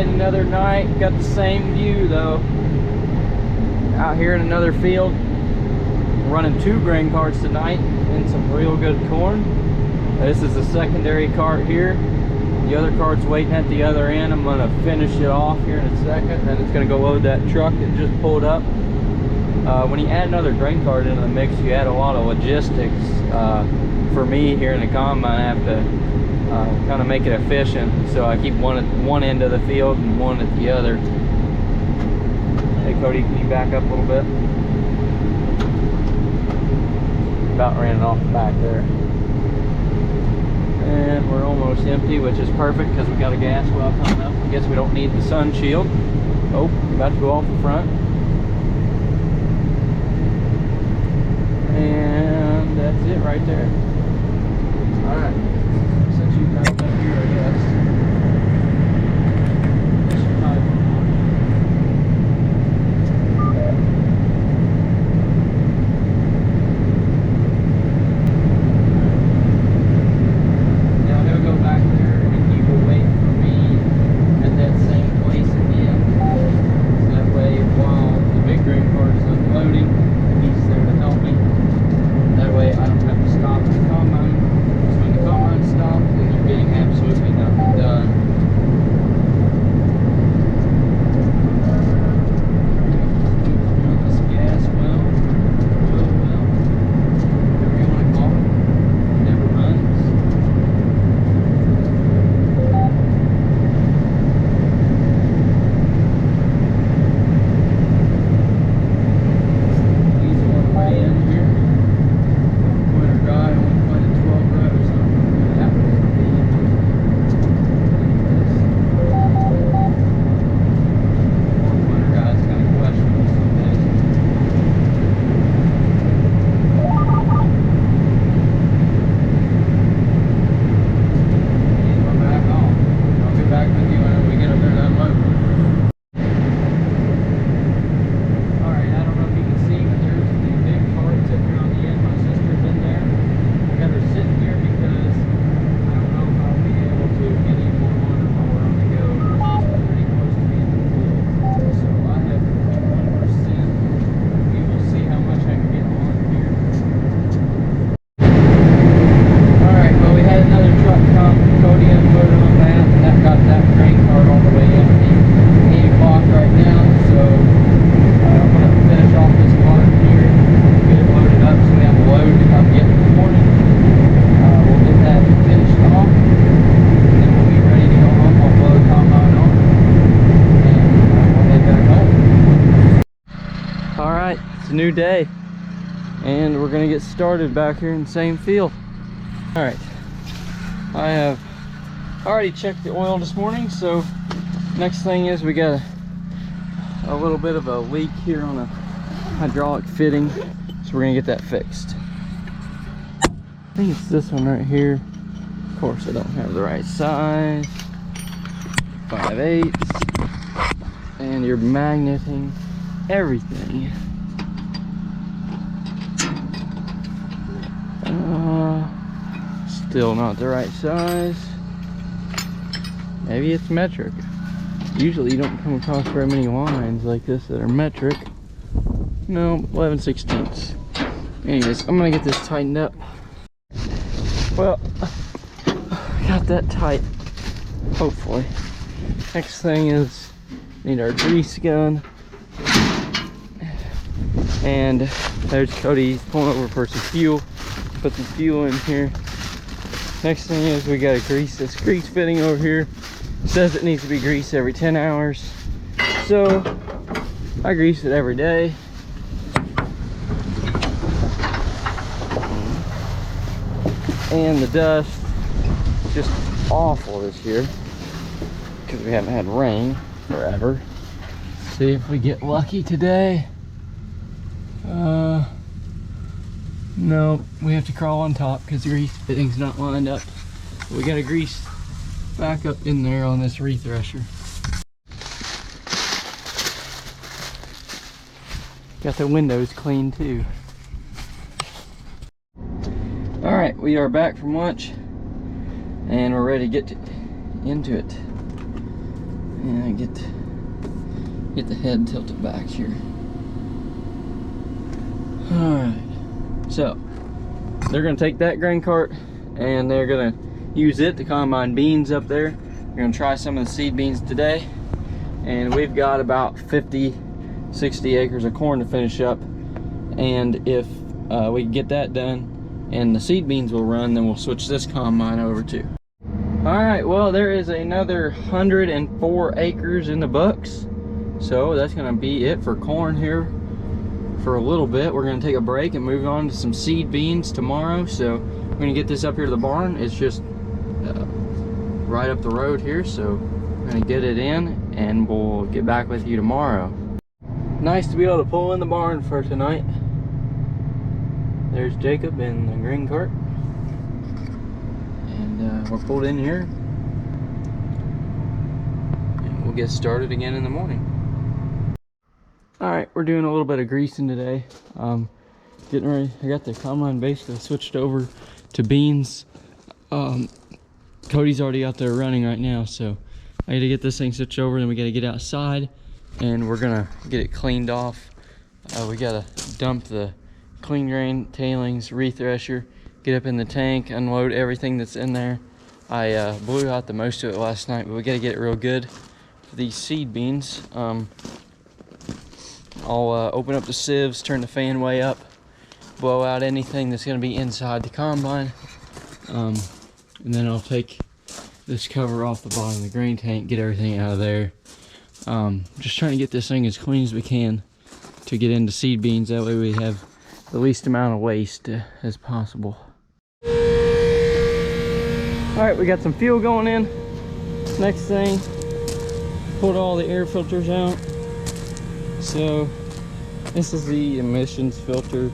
Alright, another night. Got the same view though. Out here in another field. Running 2 grain carts tonight and some real good corn. This is the secondary cart here. The other cart's waiting at the other end. I'm gonna finish it off here in a second. Then it's gonna go load that truck that just pulled up. When you add another grain cart into the mix, you add a lot of logistics. For me here in the combine, I have to kind of make it efficient, so I keep one at one end of the field and one at the other. Hey Cody, can you back up a little bit? About ran it off the back there. And we're almost empty, which is perfect because we got a gas well coming up. I guess we don't need the sun shield. Oh, about to go off the front. And that's it right there. Alright. Since you got up here, I guess. Now he'll go back there and he will wait for me at that same place again. So that way while the big grain cart is unloading, he's there to help me. That way I don't have to stop at the combine. So when the combine stops, then you're getting absolutely nothing done. This gas well, oil well, whatever you want to call it, never runs. These are on the way in here. Winter dry, only planted 12 rows. I don't know what happens to be. Anyways, winter guy's kind of questionable some days. And we're back on. I'll get back with you whenever we get up there to unload. Alright, I don't know if you can see, but there's the big cart sitting here on the end. My sister's in there. I got her sitting here because I don't know if I'll be able to get any more water while we're on the go. It's pretty close to being full. So I have 1%. We will see how much I can get on here. Alright, well we had another truck come. Cody unloaded on that, and that got that grain cart all the way empty. 8 o'clock right now, so I'm going to finish off this cart here, get it loaded up so we have a load to come get in the morning. We'll get that finished off, and then we'll be ready to go home. I'll blow the combine on, and we'll head back home. Alright, it's a new day, and we're going to get started back here in the same field. Alright, I have already checked the oil this morning, so next thing is we got a little bit of a leak here on a hydraulic fitting, so we're gonna get that fixed. I think it's this one right here. Of course I don't have the right size. 5/8, and you're magneting everything. Still not the right size. Maybe it's metric. Usually you don't come across very many lines like this that are metric. No, 11/16. Anyways, I'm gonna get this tightened up. Well, got that tight, hopefully. Next thing is, need our grease gun. And there's Cody, he's pulling over for some fuel. Put some fuel in here. Next thing is we gotta grease this grease fitting over here. It says it needs to be greased every 10 hours. So I grease it every day. And the dust is just awful this year because we haven't had rain forever. See if we get lucky today. No, we have to crawl on top because the grease fitting's not lined up. We gotta grease back up in there on this refresher. Got the windows clean too. Alright, we are back from lunch and we're ready to get into it. And get the head tilted back here. Alright, so they're gonna take that grain cart and they're gonna use it to combine beans up there. We're gonna try some of the seed beans today, and we've got about 50-60 acres of corn to finish up, and if we can get that done and the seed beans will run, then we'll switch this combine over too. Alright, well, there is another 104 acres in the books, so that's gonna be it for corn here for a little bit. We're gonna take a break and move on to some seed beans tomorrow. So we're gonna get this up here to the barn. It's just right up the road here, so we're gonna get it in and we'll get back with you tomorrow. Nice to be able to pull in the barn for tonight. There's Jacob in the green cart, and we're pulled in here and we'll get started again in the morning. Alright, we're doing a little bit of greasing today. Getting ready. I got the combine basically switched over to beans. Cody's already out there running right now, so I gotta get this thing switched over, and then we gotta get outside and we're gonna get it cleaned off. We gotta dump the clean grain, tailings, rethresher, get up in the tank, unload everything that's in there. I blew out the most of it last night, but we gotta get it real good for these seed beans. I'll open up the sieves, turn the fan way up, blow out anything that's going to be inside the combine, and then I'll take this cover off the bottom of the grain tank, get everything out of there. Just trying to get this thing as clean as we can to get into seed beans. That way we have the least amount of waste as possible. Alright, we got some fuel going in. Next thing, pulled all the air filters out. So this is the emissions filter,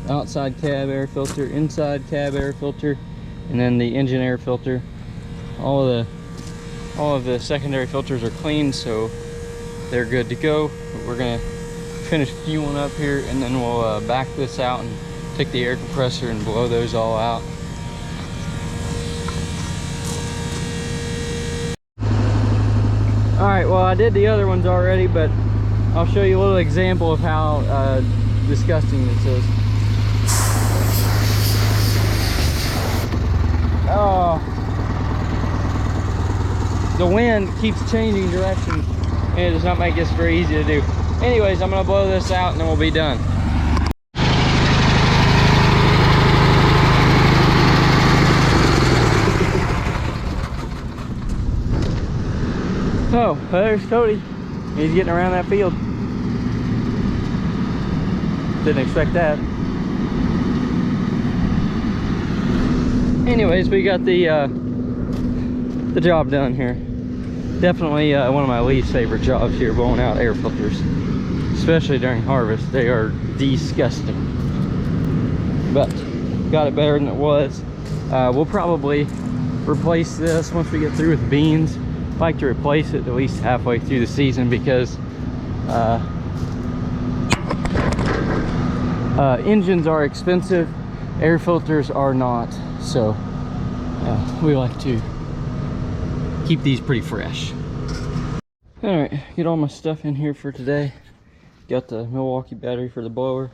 outside cab air filter, inside cab air filter, and then the engine air filter. All of the secondary filters are clean, so they're good to go. We're gonna finish fueling up here, and then we'll back this out and take the air compressor and blow those all out. Alright, well, I did the other ones already, but I'll show you a little example of how disgusting this is. Oh, the wind keeps changing direction and it does not make this very easy to do. Anyways, I'm gonna blow this out and then we'll be done. So there's Cody. He's getting around that field. Didn't expect that. Anyways, we got the job done here. Definitely one of my least favorite jobs here, blowing out air filters, especially during harvest. They are disgusting. But got it better than it was. We'll probably replace this once we get through with beans. I like to replace it at least halfway through the season, because engines are expensive, air filters are not, so we like to keep these pretty fresh. All right, get all my stuff in here for today. Got the Milwaukee battery for the blower,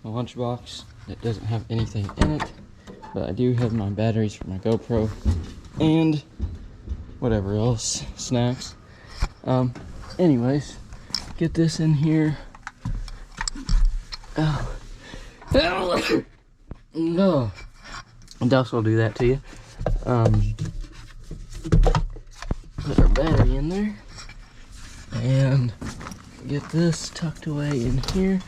my lunchbox that doesn't have anything in it, but I do have my batteries for my GoPro and whatever else, snacks. Anyways, get this in here. Oh. No. Dust will do that to you. Put our battery in there and get this tucked away in here.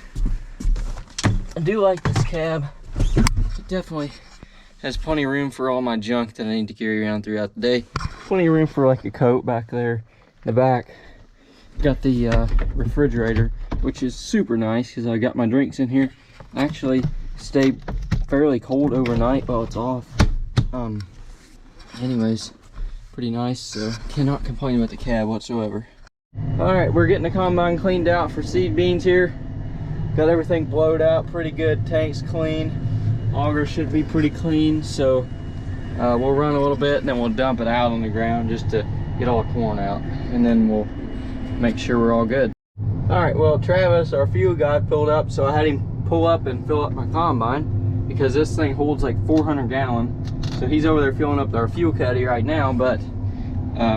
I do like this cab. It definitely has plenty of room for all my junk that I need to carry around throughout the day. Plenty of room for like a coat back there in the back. Got the refrigerator, which is super nice because I got my drinks in here. Actually stay fairly cold overnight while it's off. Anyways, pretty nice, so cannot complain about the cab whatsoever. All right, we're getting the combine cleaned out for seed beans here. Got everything blowed out pretty good, tank's clean, auger should be pretty clean, so we'll run a little bit and then we'll dump it out on the ground just to get all the corn out, and then we'll make sure we're all good. All right, well, Travis, our fuel guy, pulled up, so I had him pull up and fill up my combine because this thing holds like 400 gallon. So he's over there filling up our fuel caddy right now, but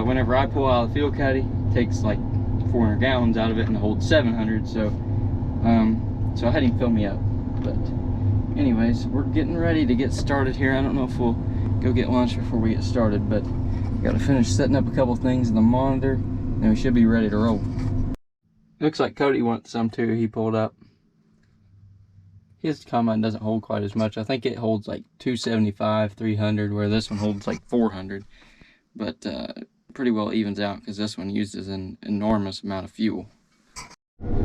whenever I pull out the fuel caddy, it takes like 400 gallons out of it and it holds 700. So so I had him fill me up. But anyways, we're getting ready to get started here. I don't know if we'll go get lunch before we get started, but we got to finish setting up a couple things in the monitor, and we should be ready to roll. Looks like Cody wants some too. He pulled up. His combine doesn't hold quite as much. I think it holds like 275, 300, where this one holds like 400. But pretty well evens out because this one uses an enormous amount of fuel.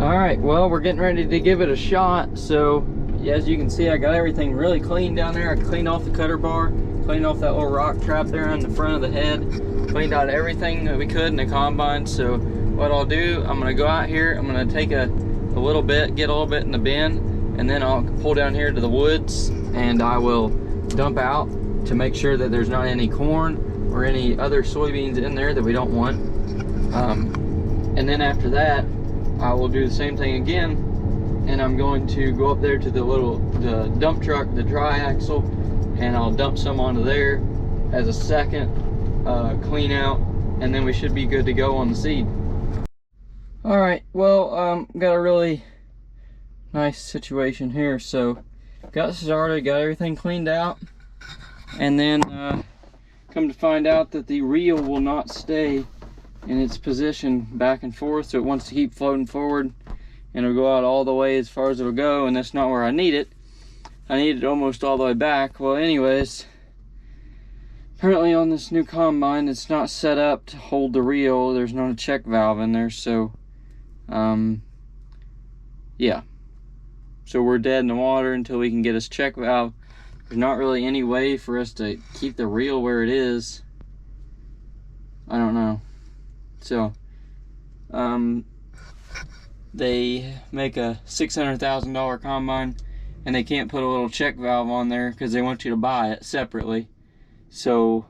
All right, well, we're getting ready to give it a shot. So as you can see, I got everything really clean down there. I cleaned off the cutter bar, cleaned off that little rock trap there on the front of the head, cleaned out everything that we could in the combine. So what I'll do, I'm gonna go out here, I'm gonna take a little bit, get a little bit in the bin, and then I'll pull down here to the woods and I will dump out to make sure that there's not any corn or any other soybeans in there that we don't want. And then after that, I will do the same thing again, and I'm going to go up there to the dump truck, the dry axle, and I'll dump some onto there as a second clean out, and then we should be good to go on the seed. All right, well, got a really nice situation here. So got started, got everything cleaned out, and then come to find out that the reel will not stay in its position back and forth, so it wants to keep floating forward, and it'll go out all the way as far as it'll go, and that's not where I need it. I need it almost all the way back. Well, anyways, apparently on this new combine, it's not set up to hold the reel. There's not a check valve in there, so yeah, so we're dead in the water until we can get us check valve. There's not really any way for us to keep the reel where it is. I don't know. So they make a $600,000 combine, and they can't put a little check valve on there because they want you to buy it separately. So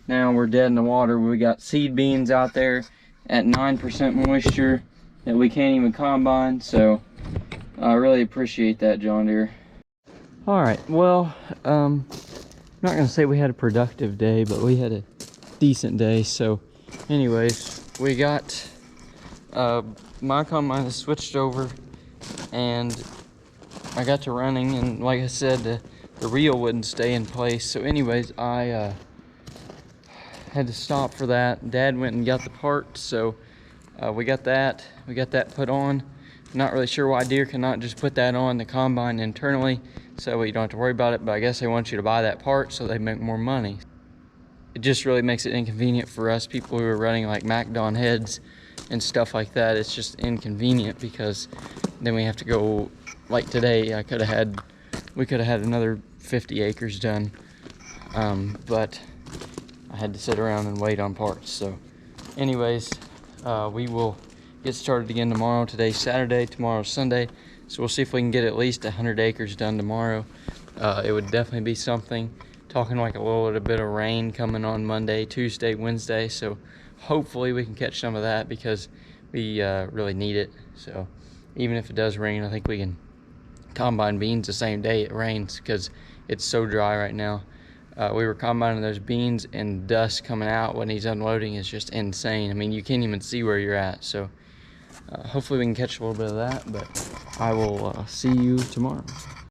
now we're dead in the water. We got seed beans out there at 9% moisture that we can't even combine. So I really appreciate that, John Deere. All right, well, I'm not gonna say we had a productive day, but we had a decent day. So anyways, we got my combine is switched over, and I got to running, and like I said, the reel wouldn't stay in place. So anyways, I had to stop for that. Dad went and got the part, so we got that put on. I'm not really sure why Deere cannot just put that on the combine internally so you don't have to worry about it, but I guess they want you to buy that part so they make more money. It just really makes it inconvenient for us people who are running like MacDon heads and stuff like that. It's just inconvenient because then we have to go, like today, we could have had another 50 acres done, but I had to sit around and wait on parts. So anyways, we will get started again tomorrow. Today's Saturday, tomorrow's Sunday, so we'll see if we can get at least 100 acres done tomorrow. It would definitely be something. Talking like a little bit of rain coming on Monday, Tuesday, Wednesday, so hopefully we can catch some of that because we really need it. So even if it does rain, I think we can combine beans the same day it rains because it's so dry right now. We were combining those beans, and dust coming out when he's unloading is just insane. I mean, you can't even see where you're at. So hopefully we can catch a little bit of that, but I will see you tomorrow.